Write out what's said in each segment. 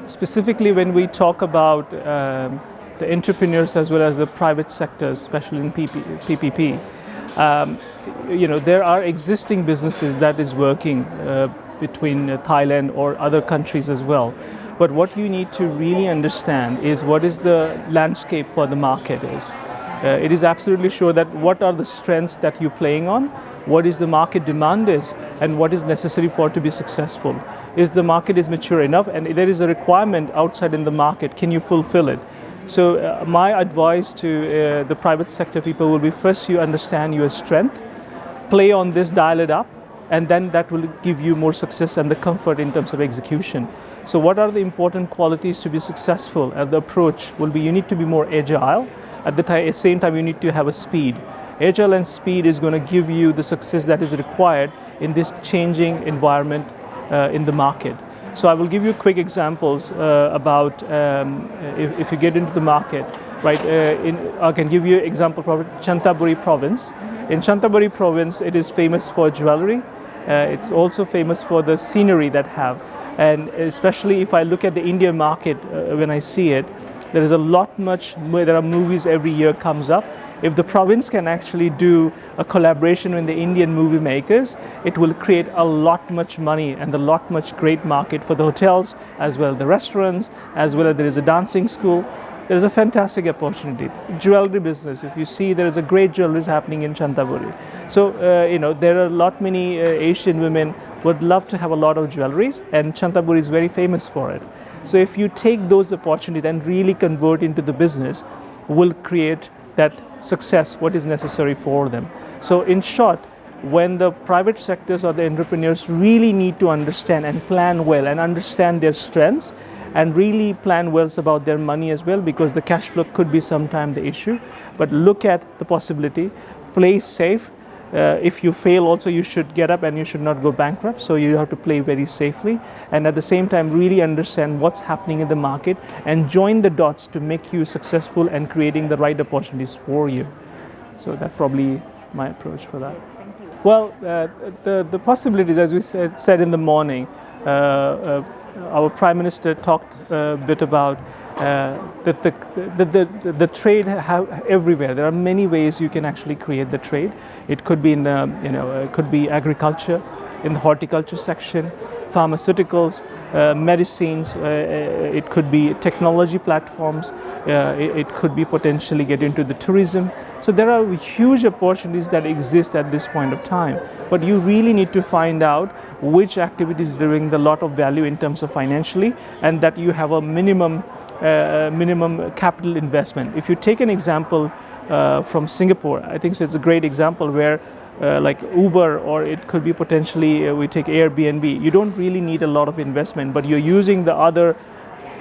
Specifically when we talk about the entrepreneurs as well as the private sectors, especially in PPP, there are existing businesses that is working between Thailand or other countries as well. But what you need to really understand is what is the landscape for the market is. It is absolutely sure that what are the strengths that you're playing on, what is the market demand is, and what is necessary for it to be successful. Is the market is mature enough, and there is a requirement outside in the market, can you fulfill it? So my advice to the private sector people will be, first you understand your strength, play on this, dial it up, and then that will give you more success and the comfort in terms of execution. So what are the important qualities to be successful? And the approach will be, you need to be more agile. At the same time, you need to have a speed. Agile and speed is going to give you the success that is required in this changing environment in the market. So I will give you quick examples about if you get into the market, right? I can give you an example of Chantaburi province. In Chantaburi province, it is famous for jewelry. It's also famous for the scenery that have. And especially if I look at the Indian market, when I see it, there is a lot there are movies every year comes up. If the province can actually do a collaboration with the Indian movie makers, it will create a lot much money and a lot much great market for the hotels, as well as the restaurants, as well as there is a dancing school. There is a fantastic opportunity. Jewelry business, if you see, there is a great jewelry happening in Chantaburi. So, there are a lot many Asian women would love to have a lot of jewelries, and Chantaburi is very famous for it. So if you take those opportunities and really convert into the business, will create that success, what is necessary for them. So in short, when the private sectors or the entrepreneurs really need to understand and plan well and understand their strengths and really plan well about their money as well, because the cash flow could be sometime the issue, but look at the possibility, play safe. If you fail also, you should get up and you should not go bankrupt. So you have to play very safely, and at the same time really understand what's happening in the market and join the dots to make you successful and creating the right opportunities for you. So that's probably my approach for that. Thank you. Well, the possibilities, as we said in the morning, our Prime Minister talked a bit about that the trade everywhere. There are many ways you can actually create the trade. It could be in it could be agriculture, in the horticulture section, pharmaceuticals, medicines. It could be technology platforms. It could be potentially get into the tourism. So there are huge opportunities that exist at this point of time. But you really need to find out which activities bring a lot of value in terms of financially, and that you have a minimum capital investment. If you take an example from Singapore, I think so it's a great example where like Uber, or it could be potentially we take Airbnb. You don't really need a lot of investment, but you're using the other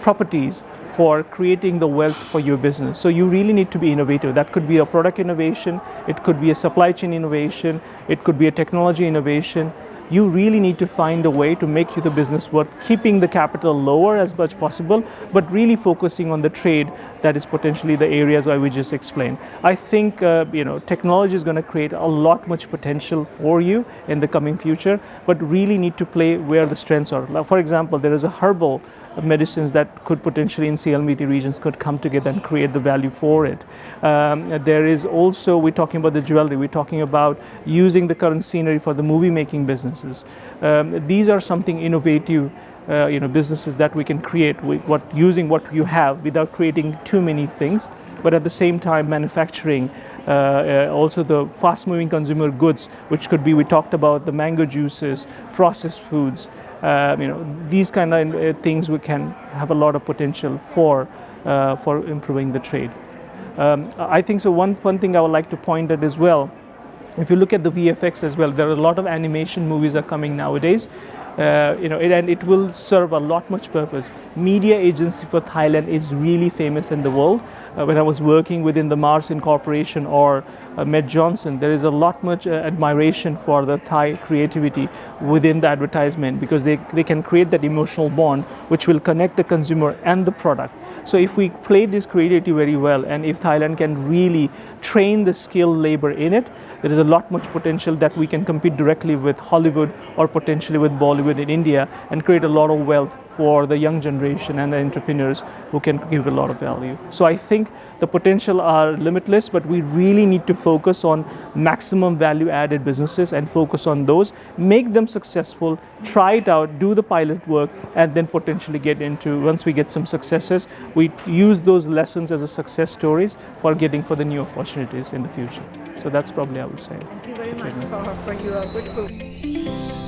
properties for creating the wealth for your business. So you really need to be innovative. That could be a product innovation, it could be a supply chain innovation, it could be a technology innovation. You really need to find a way to make the business work, keeping the capital lower as much possible, but really focusing on the trade that is potentially the areas I we just explained. I think technology is going to create a lot much potential for you in the coming future, but really need to play where the strengths are. Like for example, there is a herbal medicines that could potentially in CLMVT regions could come together and create the value for it. There is also, we're talking about the jewelry, we're talking about using the current scenery for the movie making businesses. These are something innovative businesses that we can create with using what you have without creating too many things, but at the same time manufacturing also the fast moving consumer goods, which could be, we talked about the mango juices, processed foods. These kind of things we can have a lot of potential for improving the trade. I think so. One thing I would like to point at as well, if you look at the VFX as well, there are a lot of animation movies are coming nowadays. And it will serve a lot much purpose. Media agency for Thailand is really famous in the world. When I was working within the Mars Incorporation or Med Johnson, there is a lot much admiration for the Thai creativity within the advertisement, because they can create that emotional bond which will connect the consumer and the product. So if we play this creativity very well, and if Thailand can really train the skilled labor in it, there is a lot much potential that we can compete directly with Hollywood or potentially with Bollywood in India and create a lot of wealth for the young generation and the entrepreneurs who can give a lot of value. So I think the potential are limitless, but we really need to focus on maximum value added businesses and focus on those, make them successful, try it out, do the pilot work, and then potentially get into, once we get some successes, we use those lessons as a success stories for the new opportunities in the future. So that's probably I would say. Thank you very much for your good book.